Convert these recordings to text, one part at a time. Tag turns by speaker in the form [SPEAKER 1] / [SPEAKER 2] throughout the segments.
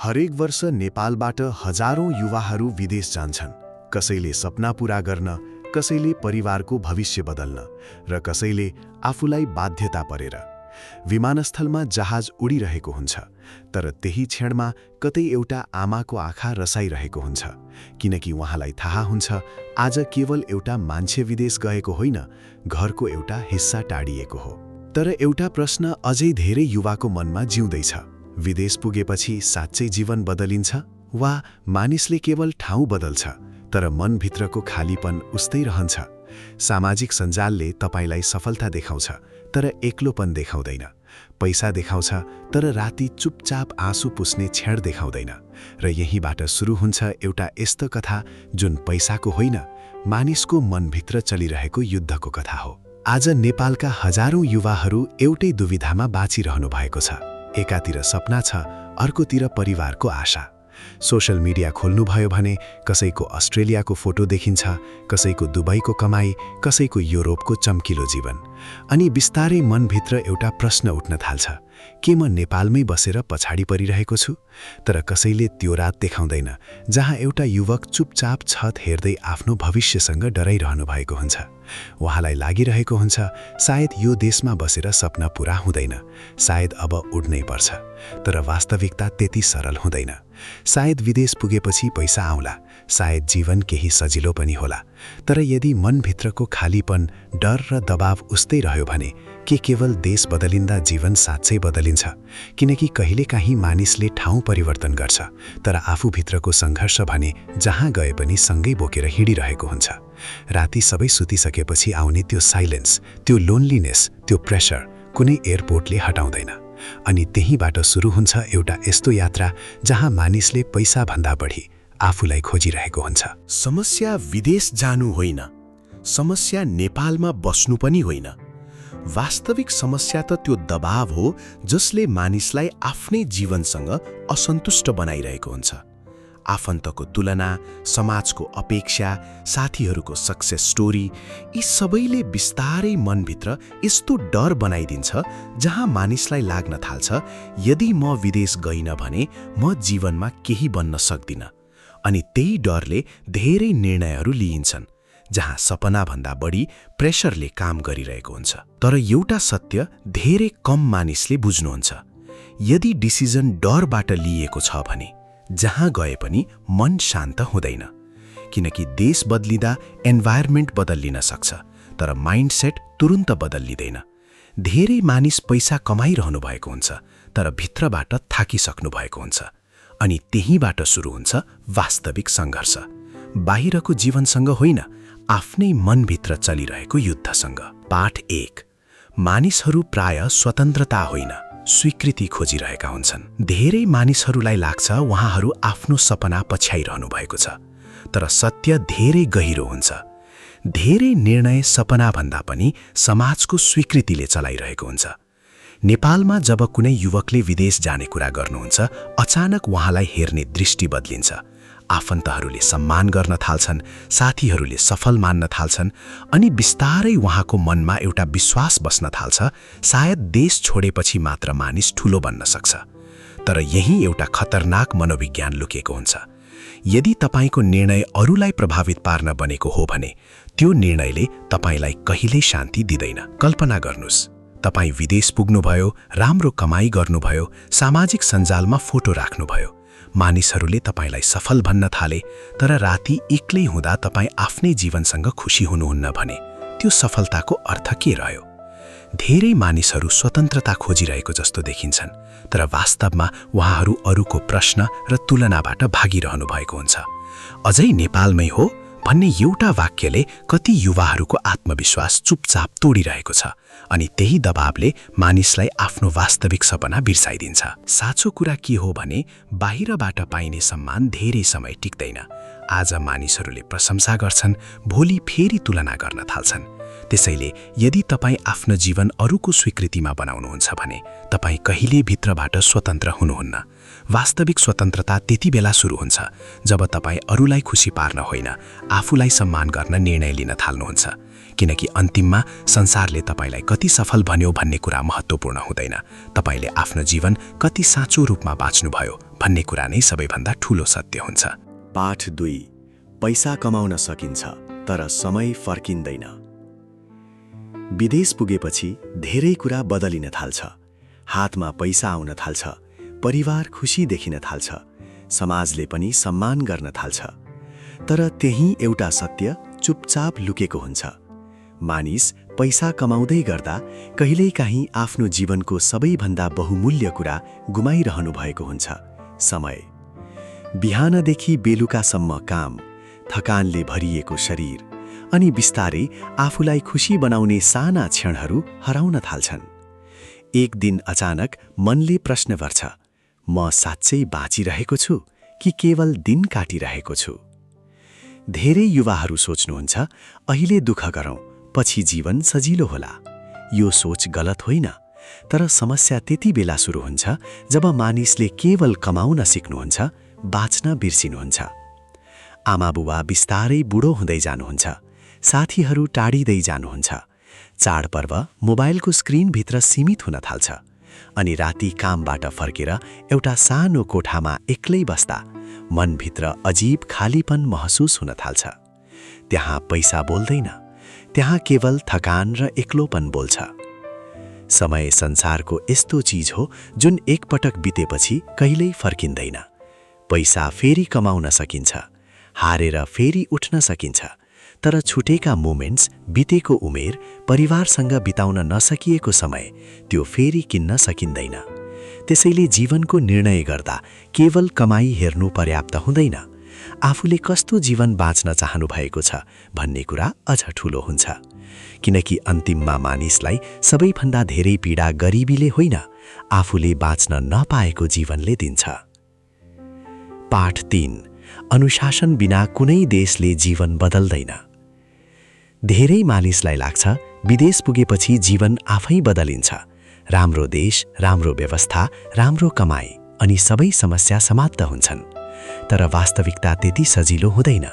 [SPEAKER 1] हरेक वर्ष नेपालबाट हजारौं युवाहरू विदेश जान्छन्। कसैले सपना पूरा गर्न, कसैले परिवारको भविष्य बदल्न र कसैले आफूलाई बाध्यता परेर। विमानस्थलमा जहाज उडिरहेको हुन्छ, तर त्यही क्षणमा कतै एउटा आमाको आँखा रसाइरहेको हुन्छ, किनकि उहाँलाई थाहा हुन्छ आज केवल एउटा मान्छे विदेश गएको होइन, घरको एउटा हिस्सा टाढिएको हो। तर एउटा प्रश्न अझै धेरै युवाको मनमा जिउँदैछ, विदेश पुगेपछि साँच्चै जीवन बदलिन्छ वा मानिसले केवल ठाउँ बदल्छ तर मनभित्रको खालीपन उस्तै रहन्छ। सामाजिक सञ्जालले तपाईलाई सफलता देखाउँछ तर एक्लोपन देखाउँदैन, पैसा देखाउँछ तर राति चुपचाप आँसु पुस्ने क्षण देखाउँदैन। र यहीँबाट सुरु हुन्छ एउटा यस्तो कथा जुन पैसाको होइन, मानिसको मनभित्र चलिरहेको युद्धको कथा हो। आज नेपालका हजारौं युवाहरू एउटै दुविधामा बाँचिरहनु भएको छ। एकातिर सपना छ, अर्कोतिर परिवारको आशा। सोशल मिडिया खोल्नुभयो भने कसैको अस्ट्रेलियाको फोटो देखिन्छ, कसैको दुबईको कमाई, कसैको युरोपको चम्किलो जीवन। अनि बिस्तारै मनभित्र एउटा प्रश्न उठ्न थाल्छ, के म नेपालमै बसेर पछाडि परिरहेको छु? तर कसैले त्यो रात देखाउँदैन जहाँ एउटा युवक चुपचाप छत हेर्दै आफ्नो भविष्यसँग डराइरहनु भएको हुन्छ। उहाँलाई लागिरहेको हुन्छ सायद यो देशमा बसेर सपना पूरा हुँदैन, सायद अब उड्नै पर्छ। तर वास्तविकता त्यति सरल हुँदैन। सायद विदेश पुगेपछि पैसा आउला, सायद जीवन केही सजिलो पनि होला, तर यदि मनभित्रको खालीपन, डर र दबाव उस्तै रह्यो भने के केवल देश बदलिँदा जीवन साँच्चै बदलिन्छ? किनकि कहिलेकाहीँ मानिसले ठाउँ परिवर्तन गर्छ, तर आफूभित्रको सङ्घर्ष भने जहाँ गए पनि सँगै बोकेर हिँडिरहेको हुन्छ। राति सबै सुतिसकेपछि आउने त्यो साइलेन्स, त्यो लोन्लिनेस, त्यो प्रेसर कुनै एयरपोर्टले हटाउँदैन। अनि त्यहीँबाट सुरु हुन्छ एउटा यस्तो यात्रा जहाँ मानिसले पैसाभन्दा बढी आफूलाई खोजिरहेको हुन्छ।
[SPEAKER 2] समस्या विदेश जानु होइन, समस्या नेपालमा बस्नु पनि होइन। वास्तविक समस्या त त्यो दबाव हो जसले मानिसलाई आफ्नै जीवनसँग असन्तुष्ट बनाइरहेको हुन्छ। आफन्तको तुलना, समाजको अपेक्षा, साथीहरूको सक्सेस स्टोरी, यी सबैले बिस्तारै मनभित्र यस्तो डर बनाइदिन्छ जहाँ मानिसलाई लाग्न थाल्छ यदि म विदेश गइन भने म जीवनमा केही बन्न सक्दिन। अनि त्यही डरले धेरै निर्णयहरू लिइन्छन् जहाँ सपनाभन्दा बढी प्रेसरले काम गरिरहेको हुन्छ। तर एउटा सत्य धेरै कम मानिसले बुझ्नुहुन्छ, यदि डिसिजन डरबाट लिएको छ भने जहाँ गए पनि मन शान्त हुँदैन। किनकि देश बदलिँदा एन्भाइरोन्मेन्ट बदलिन सक्छ, तर माइन्डसेट तुरुन्त बदलिँदैन। धेरै मानिस पैसा कमाइरहनु भएको हुन्छ तर भित्रबाट थाकिसक्नु भएको हुन्छ। अनि त्यहीँबाट सुरु हुन्छ वास्तविक सङ्घर्ष, बाहिरको जीवनसँग होइन, आफ्नै मनभित्र चलिरहेको युद्धसँग। पाठ 1। मानिसहरू प्राय स्वतन्त्रता होइन, स्वीकृति खोजिरहेका हुन्छन्। धेरै मानिसहरूलाई लाग्छ उहाँहरू आफ्नो सपना पछ्याइरहनु भएको छ, तर सत्य धेरै गहिरो हुन्छ। धेरै निर्णय सपनाभन्दा पनि समाजको स्वीकृतिले चलाइरहेको हुन्छ। नेपालमा जब कुनै युवकले विदेश जाने कुरा गर्नुहुन्छ, अचानक उहाँलाई हेर्ने दृष्टि बदलिन्छ। आफन्तहरूले सम्मान गर्न थाल्छन्, साथीहरूले सफल मान्न थाल्छन्, अनि बिस्तारै उहाँको मनमा एउटा विश्वास बस्न थाल्छ सायद देश छोडेपछि मात्र मानिस ठुलो बन्न सक्छ। तर यही एउटा खतरनाक मनोविज्ञान लुकेको हुन्छ। यदि तपाईको निर्णय अरूलाई प्रभावित पार्न बनेको हो भने त्यो निर्णयले तपाईलाई कहिल्यै शान्ति दिँदैन। कल्पना गर्नुस्, तपाई विदेश पुग्नुभयो, राम्रो कमाई गर्नुभयो, सामाजिक सञ्जालमा फोटो राख्नुभयो, मानिसहरूले तपाईलाई सफल भन्न थाले, तर राति एक्लै हुँदा तपाई आफ्नै जीवनसँग खुसी हुनुहुन्न भने त्यो सफलताको अर्थ के रह्यो? धेरै मानिसहरू स्वतन्त्रता खोजिरहेको जस्तो देखिन्छन्, तर वास्तवमा उहाँहरू अरूको प्रश्न र तुलनाबाट भागिरहनु भएको हुन्छ। अझै नेपालमै हो भन्ने एउटा वाक्यले कति युवाहरूको आत्मविश्वास चुपचाप तोडिरहेको छ। अनि त्यही दबावले मानिसलाई आफ्नो वास्तविक सपना बिर्साइदिन्छ। साँचो कुरा के हो भने बाहिरबाट पाइने सम्मान धेरै समय टिक्दैन। आज मानिसहरूले प्रशंसा गर्छन्, भोलि फेरि तुलना गर्न थाल्छन्। त्यसैले यदि तपाईँ आफ्नो जीवन अरूको स्वीकृतिमा बनाउनुहुन्छ भने तपाईँ कहिले भित्रबाट स्वतन्त्र हुनुहुन्न। वास्तविक स्वतन्त्रता त्यति बेला सुरु हुन्छ जब तपाईँ अरूलाई खुसी पार्न होइन, आफूलाई सम्मान गर्न निर्णय लिन थाल्नुहुन्छ। किनकि अन्तिममा संसारले तपाईँलाई कति सफल भन्यो भन्ने कुरा महत्त्वपूर्ण हुँदैन, तपाईँले आफ्नो जीवन कति साँचो रूपमा बाँच्नुभयो भन्ने कुरा नै सबैभन्दा ठूलो सत्य हुन्छ।
[SPEAKER 1] पाठ 2। पैसा कमाउन सकिन्छ तर समय फर्किँदैन। विदेश पुगेपछि धेरै कुरा बदलिन थाल्छ। हातमा पैसा आउन थाल्छ, परिवार खुसी देखिन थाल्छ, समाजले पनि सम्मान गर्न थाल्छ। तर त्यही एउटा सत्य चुपचाप लुकेको हुन्छ। मानिस पैसा कमाउँदै गर्दा कहिलेकाहीँ आफ्नो जीवनको सबैभन्दा बहुमूल्य कुरा गुमाइरहनु भएको हुन्छ, समय। बिहानदेखि बेलुकासम्म काम, थकानले भरिएको शरीर अनि बिस्तारै आफूलाई खुसी बनाउने साना क्षणहरू हराउन थाल्छन्। एक दिन अचानक मनले प्रश्न गर्छ, म साँच्चै बाँचिरहेको छु कि केवल दिन काटिरहेको छु? धेरै युवाहरू सोच्नुहुन्छ, अहिले दुःख गरौँ, पछि जीवन सजिलो होला। यो सोच गलत होइन, तर समस्या त्यति बेला सुरु हुन्छ जब मानिसले केवल कमाउन सिक्नुहुन्छ, बाँच्न बिर्सिनुहुन्छ। आमाबुबा बिस्तारै बुढो हुँदै जानुहुन्छ, साथीहरू टाढिँदै जानुहुन्छ, चाडपर्व मोबाइलको स्क्रिनभित्र सीमित हुन थाल्छ, अनि राति कामबाट फर्केर एउटा सानो कोठामा एक्लै बस्दा मनभित्र अजीब खालीपन महसुस हुन थाल्छ। त्यहाँ पैसा बोल्दैन, त्यहाँ केवल थकान र एक्लोपन बोल्छ। समय संसारको यस्तो चिज हो जुन एकपटक बितेपछि कहिल्यै फर्किँदैन। पैसा फेरि कमाउन सकिन्छ, हारेर फेरि उठ्न सकिन्छ, तर छुटेका मोमेन्ट्स, बितेको उमेर, परिवारसँग बिताउन नसकिएको समय, त्यो फेरि किन्न सकिँदैन। त्यसैले जीवनको निर्णय गर्दा केवल कमाई हेर्नु पर्याप्त हुँदैन। आफूले कस्तो जीवन बाँच्न चाहनु भएको छ भन्ने कुरा अझ ठूलो हुन्छ। किनकि अन्तिममा मानिसलाई सबैभन्दा धेरै पीडा गरिबीले होइन, आफूले बाँच्न नपाएको जीवनले दिन्छ। पाठ 3। अनुशासन बिना कुनै देशले जीवन बदल्दैन। धेरै मानिसलाई लाग्छ विदेश पुगेपछि जीवन आफै बदलिन्छ। राम्रो देश, राम्रो व्यवस्था, राम्रो कमाई अनि सबै समस्या समाप्त हुन्छन्। तर वास्तविकता त्यति सजिलो हुँदैन,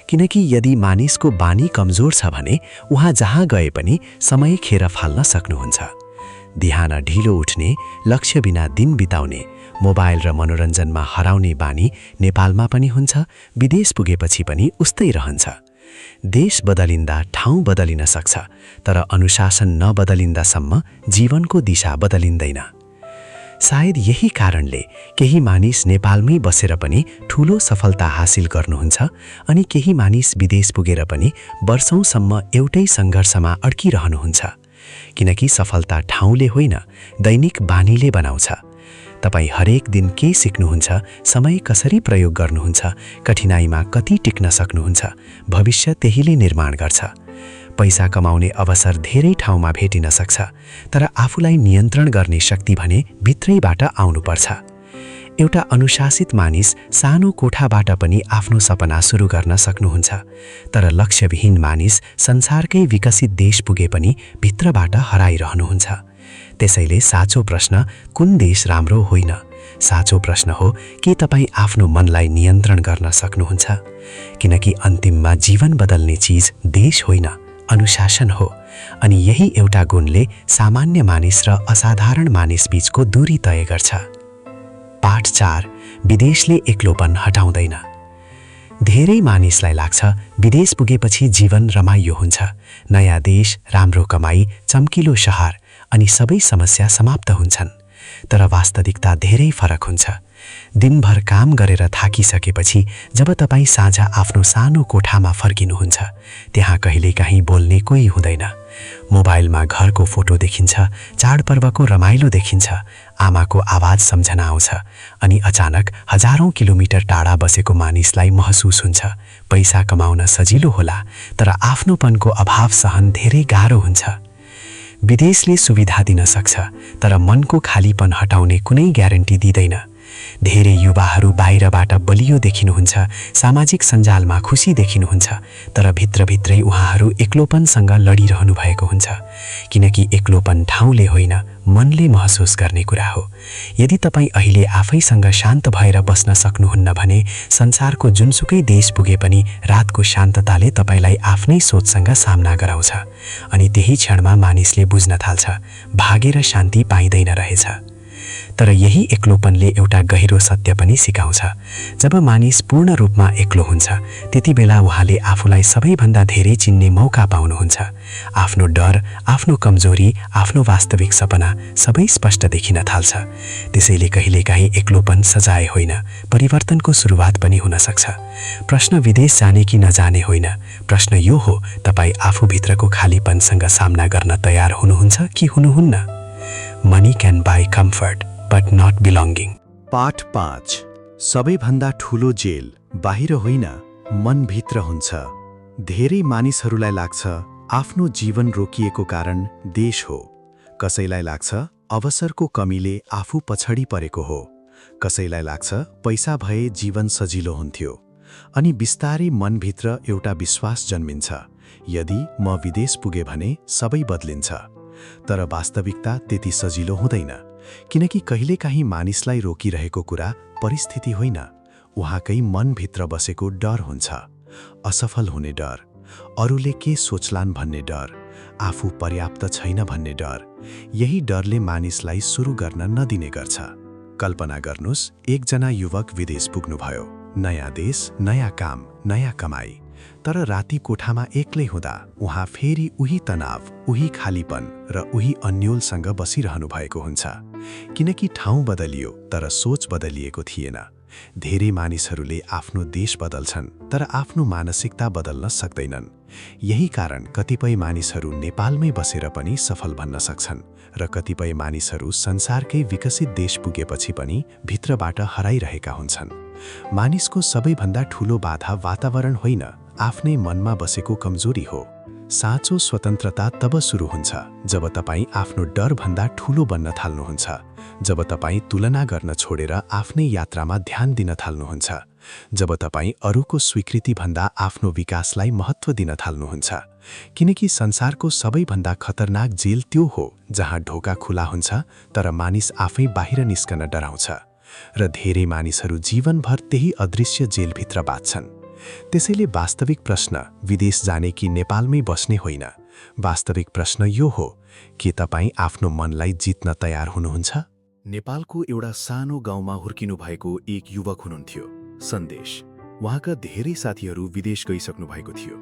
[SPEAKER 1] किनकि यदि मानिसको बानी कमजोर छ भने उहाँ जहाँ गए पनि समय खेर फाल्न सक्नुहुन्छ। ध्यान ढिलो उठ्ने, लक्ष्य बिना दिन बिताउने, मोबाइल र मनोरञ्जनमा हराउने बानी नेपालमा पनि हुन्छ, विदेश पुगेपछि पनि उस्तै रहन्छ। देश बदलिँदा ठाउँ बदलिन सक्छ, तर अनुशासन नबदलिन्दासम्म जीवनको दिशा बदलिँदैन। सायद यही कारणले केही मानिस नेपालमै बसेर पनि ठूलो सफलता हासिल गर्नुहुन्छ, अनि केही मानिस विदेश पुगेर पनि वर्षौंसम्म एउटै सङ्घर्षमा अड्किरहनुहुन्छ। किनकि सफलता ठाउँले होइन, दैनिक बानीले बनाउँछ। तपाईँ हरेक दिन के सिक्नुहुन्छ, समय कसरी प्रयोग गर्नुहुन्छ, कठिनाइमा कति टिक्न सक्नुहुन्छ, भविष्य त्यहीले निर्माण गर्छ। पैसा कमाउने अवसर धेरै ठाउँमा भेटिन सक्छ, तर आफूलाई नियन्त्रण गर्ने शक्ति भने भित्रैबाट आउनुपर्छ। एउटा अनुशासित मानिस सानो कोठाबाट पनि आफ्नो सपना सुरु गर्न सक्नुहुन्छ, तर लक्ष्यविहीन मानिस संसारकै विकसित देश पुगे पनि भित्रबाट हराइरहनुहुन्छ। त्यसैले साँचो प्रश्न कुन देश राम्रो होइन, साँचो प्रश्न हो के तपाईँ आफ्नो मनलाई नियन्त्रण गर्न सक्नुहुन्छ? किनकि अन्तिममा जीवन बदल्ने चिज देश होइन, अनुशासन हो, अनि यही एउटा गुणले सामान्य मानिस र असाधारण मानिस बीचको दूरी तय गर्छ। पाठ 4। विदेशले एक्लोपन हटाउँदैन। धेरै मानिसलाई लाग्छ विदेश पुगेपछि जीवन रमाइलो हुन्छ, नयाँ देश, राम्रो कमाई, चम्किलो शहर अनि सबै समस्या समाप्त हुन्छन्। तर वास्तविकता धेरै फरक हुन्छ। दिनभर काम गरेर थाकिसकेपछि जब तपाईँ साँझ आफ्नो सानो कोठामा फर्किनुहुन्छ, त्यहाँ कहिलेकाहीँ बोल्ने कोही हुँदैन। मोबाइलमा घरको फोटो देखिन्छ, चाडपर्वको रमाइलो देखिन्छ, आमाको आवाज सम्झना आउँछ, अनि अचानक हजारौं किलोमिटर टाढा बसेको मानिसलाई महसुस हुन्छ पैसा कमाउन सजिलो होला, तर आफ्नोपनको अभाव सहन धेरै गाह्रो हुन्छ। विदेशले सुविधा दिन सक्छ, तर मनको खालीपन हटाउने कुनै ग्यारेन्टी दिँदैन।
[SPEAKER 3] धेरै युवाहरू बाहिरबाट बलियो देखिनुहुन्छ, सामाजिक सञ्जालमा खुसी देखिनुहुन्छ, तर भित्रभित्रै उहाँहरू एक्लोपनसँग लडिरहनु भएको हुन्छ। किनकि एक्लोपन ठाउँले होइन, मनले महसुस गर्ने कुरा हो। यदि तपाईँ अहिले आफैसँग शान्त भएर बस्न सक्नुहुन्न भने संसारको जुनसुकै देश पुगे पनि रातको शान्तताले तपाईँलाई आफ्नै सोचसँग सामना गराउँछ। अनि त्यही क्षणमा मानिसले बुझ्न थाल्छ, भागेर शान्ति पाइँदैन रहेछ। तर यही एक्लोपनले एउटा गहिरो सत्य पनि सिकाउँछ। जब मानिस पूर्ण रूपमा एक्लो हुन्छ, त्यति बेला उहाँले आफूलाई सबैभन्दा धेरै चिन्ने मौका पाउनुहुन्छ। आफ्नो डर, आफ्नो कमजोरी, आफ्नो वास्तविक सपना सबै स्पष्ट देखिन थाल्छ। त्यसैले कहिलेकाहीँ एक्लोपन सजाय होइन, परिवर्तनको सुरुवात पनि हुन सक्छ। प्रश्न विदेश जाने कि नजाने होइन, प्रश्न यो हो, तपाईँ आफूभित्रको खालीपनसँग सामना गर्न तयार हुनुहुन्छ कि हुनुहुन्न? Money can buy comfort but not belonging.
[SPEAKER 1] पाठ 5। सबैभन्दा ठूलो जेल बाहिर होइन, मनभित्र हुन्छ। धेरै मानिसहरूलाई लाग्छ आफ्नो जीवन रोकिएको कारण देश हो। कसैलाई लाग्छ अवसरको कमीले आफू पछाडि परेको हो। कसैलाई लाग्छ पैसा भए जीवन सजिलो हुन्थ्यो। अनि बिस्तारै मनभित्र एउटा विश्वास जन्मिन्छ, यदि म विदेश पुगे भने सबै बदलिन्छ। तर वास्तविकता त्यति सजिलो हुँदैन, किनकि कहिलेकाहीँ मानिसलाई रोकिरहेको कुरा परिस्थिति होइन, उहाँकै मनभित्र बसेको डर हुन्छ। असफल हुने डर, अरूले के सोच्लान् भन्ने डर, आफू पर्याप्त छैन भन्ने डर। यही डरले मानिसलाई सुरु गर्न नदिने गर्छ। कल्पना गर्नुस्, एकजना युवक विदेश पुग्नुभयो। नयाँ देश, नयाँ काम, नयाँ कमाई। तर राति कोठामा एक्लै हुँदा उहाँ फेरि उही तनाव, उही खालीपन र उही अन्योलसँग बसिरहनु भएको हुन्छ। किनकि ठाउँ बदलियो तर सोच बदलिएको थिएन। धेरै मानिसहरूले आफ्नो देश बदल्छन्, तर आफ्नो मानसिकता बदल्न सक्दैनन्। यही कारण कतिपय मानिसहरू नेपालमै बसेर पनि सफल बन्न सक्छन् र कतिपय मानिसहरू संसारकै विकसित देश पुगेपछि पनि भित्रबाट हराइरहेका हुन्छन्। मानिसको सबैभन्दा ठूलो बाधा वातावरण होइन, आफ्नै मनमा बसेको कमजोरी हो। साँचो स्वतन्त्रता तब सुरु हुन्छ जब तपाईँ आफ्नो डरभन्दा ठूलो बन्न थाल्नुहुन्छ, जब तपाईँ तुलना गर्न छोडेर आफ्नै यात्रामा ध्यान दिन थाल्नुहुन्छ, जब तपाईँ अरूको स्वीकृतिभन्दा आफ्नो विकासलाई महत्त्व दिन थाल्नुहुन्छ। किनकि संसारको सबैभन्दा खतरनाक जेल त्यो हो जहाँ ढोका खुला हुन्छ तर मानिस आफै बाहिर निस्कन डराउँछ। र धेरै मानिसहरू जीवनभर त्यही अदृश्य जेलभित्र बाँच्छन्। त्यसैले वास्तविक प्रश्न विदेश जाने कि नेपालमै बस्ने होइन। वास्तविक प्रश्न यो हो, के तपाईँ आफ्नो मनलाई जित्न तयार हुनुहुन्छ?
[SPEAKER 2] नेपालको एउटा सानो गाउँमा हुर्किनु भएको एक युवक हुनुहुन्थ्यो, सन्देश। उहाँका धेरै साथीहरू विदेश गइसक्नु भएको थियो।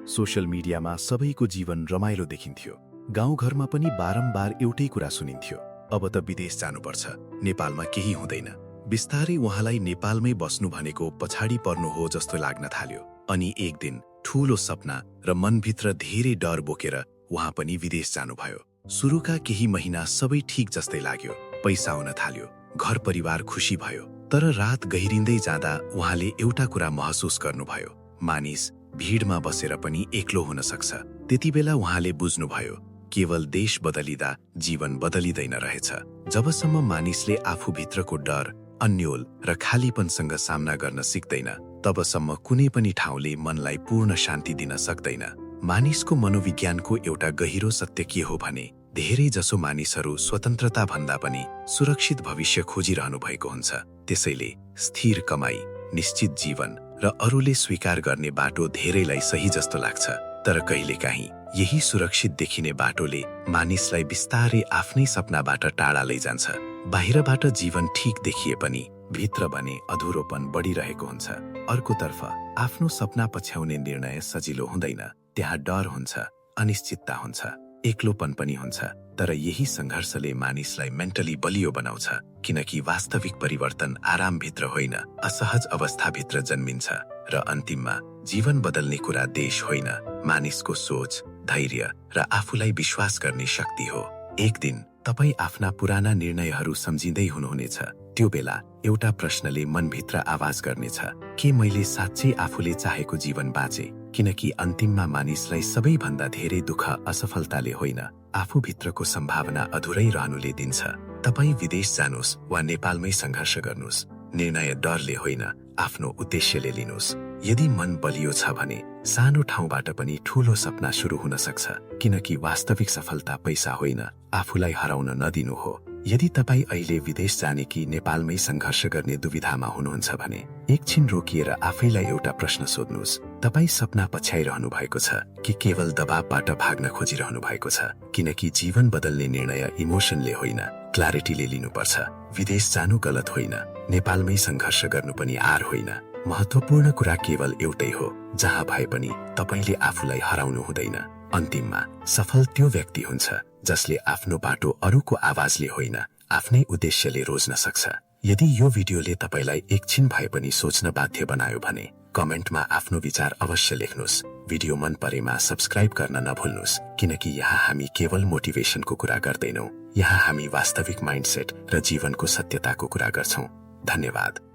[SPEAKER 2] सोशल मिडियामा सबैको जीवन रमाइलो देखिन्थ्यो। गाउँघरमा पनि बारम्बार एउटै कुरा सुनिन्थ्यो, अब त विदेश जानुपर्छ, नेपालमा केही हुँदैन। बिस्तारै उहाँलाई नेपालमै बस्नु भनेको पछाडि पर्नु हो जस्तो लाग्न थाल्यो। अनि एक दिन ठूलो सपना र मनभित्र धेरै डर बोकेर उहाँ पनि विदेश जानुभयो। सुरुका केही महिना सबै ठिक जस्तै लाग्यो, पैसा आउन थाल्यो, घर परिवार खुसी भयो। तर रात गहिरिँदै जाँदा उहाँले एउटा कुरा महसुस गर्नुभयो, मानिस भिडमा बसेर पनि एक्लो हुन सक्छ। त्यति बेला उहाँले बुझ्नुभयो, केवल देश बदलिँदा जीवन बदलिँदैन रहेछ। जबसम्म मानिसले आफूभित्रको डर, अन्योल र खालीपनसँग सामना गर्न सिक्दैन, तबसम्म कुनै पनि ठाउँले मनलाई पूर्ण शान्ति दिन सक्दैन। मानिसको मनोविज्ञानको एउटा गहिरो सत्य के हो भने, धेरै जसो मानिसहरू स्वतन्त्रता भन्दा पनि सुरक्षित भविष्य खोजिरहनु भएको हुन्छ। त्यसैले स्थिर कमाई, निश्चित जीवन र अरूले स्वीकार गर्ने बाटो धेरैलाई सही जस्तो लाग्छ। तर कहिलेकाहीँ यही सुरक्षित देखिने बाटोले मानिसलाई बिस्तारै आफ्नै सपनाबाट टाढा लैजान्छ। बाहिरबाट जीवन ठीक देखिए पनि भित्र भने अधुरोपन बढिरहेको हुन्छ। अर्कोतर्फ आफ्नो सपना पछ्याउने निर्णय सजिलो हुँदैन। त्यहाँ डर हुन्छ, अनिश्चितता हुन्छ, एक्लोपन पनि हुन्छ। तर यही सङ्घर्षले मानिसलाई मेन्टली बलियो बनाउँछ, किनकि वास्तविक परिवर्तन आरामभित्र होइन, असहज अवस्थाभित्र जन्मिन्छ। र अन्तिममा जीवन बदल्ने कुरा देश होइन, मानिसको सोच, धैर्य र आफूलाई विश्वास गर्ने शक्ति हो। एक दिन तपाईँ आफ्ना पुराना निर्णयहरू सम्झिँदै हुनुहुनेछ। त्यो बेला एउटा प्रश्नले मनभित्र आवाज गर्नेछ, के मैले साँच्चै आफूले चाहेको जीवन बाँचे? किनकि अन्तिममा मानिसलाई सबैभन्दा धेरै दुःख असफलताले होइन, आफूभित्रको सम्भावना अधुरै रहनुले दिन्छ। तपाईँ विदेश जानुहोस् वा नेपालमै सङ्घर्ष गर्नुहोस्, निर्णय डरले होइन, आफ्नो उद्देश्यले लिनुहोस्। यदि मन बलियो छ भने सानो ठाउँबाट पनि ठूलो सपना सुरु हुन सक्छ, किनकि वास्तविक सफलता पैसा होइन, आफूलाई हराउन नदिनु हो। यदि तपाईँ अहिले विदेश जाने कि नेपालमै सङ्घर्ष गर्ने दुविधामा हुनुहुन्छ भने एकछिन रोकिएर आफैलाई एउटा प्रश्न सोध्नुहोस्। तपाईँ सपना पछ्याइरहनु भएको छ कि केवल दबावबाट भाग्न खोजिरहनु भएको छ? किनकि जीवन बदल्ने निर्णय इमोसनले होइन, क्ल्यारिटीले लिनुपर्छ। विदेश जानु गलत होइन, नेपालमै सङ्घर्ष गर्नु पनि हार होइन। महत्त्वपूर्ण कुरा केवल एउटै हो, जहाँ भए पनि तपाईले आफूलाई हराउनु हुँदैन। अन्तिममा सफल त्यो व्यक्ति हुन्छ जसले आफ्नो बाटो अरूको आवाजले होइन, आफ्नै उद्देश्यले रोज्न सक्छ। यदि यो भिडियोले तपाईलाई एकछिन भए पनि सोच्न बाध्य बनायो भने कमेन्टमा आफ्नो विचार अवश्य लेख्नुहोस्। भिडियो मन परेमा सब्स्क्राइब गर्न नभुल्नुहोस्, किनकि यहाँ हामी केवल मोटिभेसनको कुरा गर्दैनौँ, यहाँ हामी वास्तविक माइन्डसेट र जीवनको सत्यताको कुरा गर्छौँ। धन्यवाद।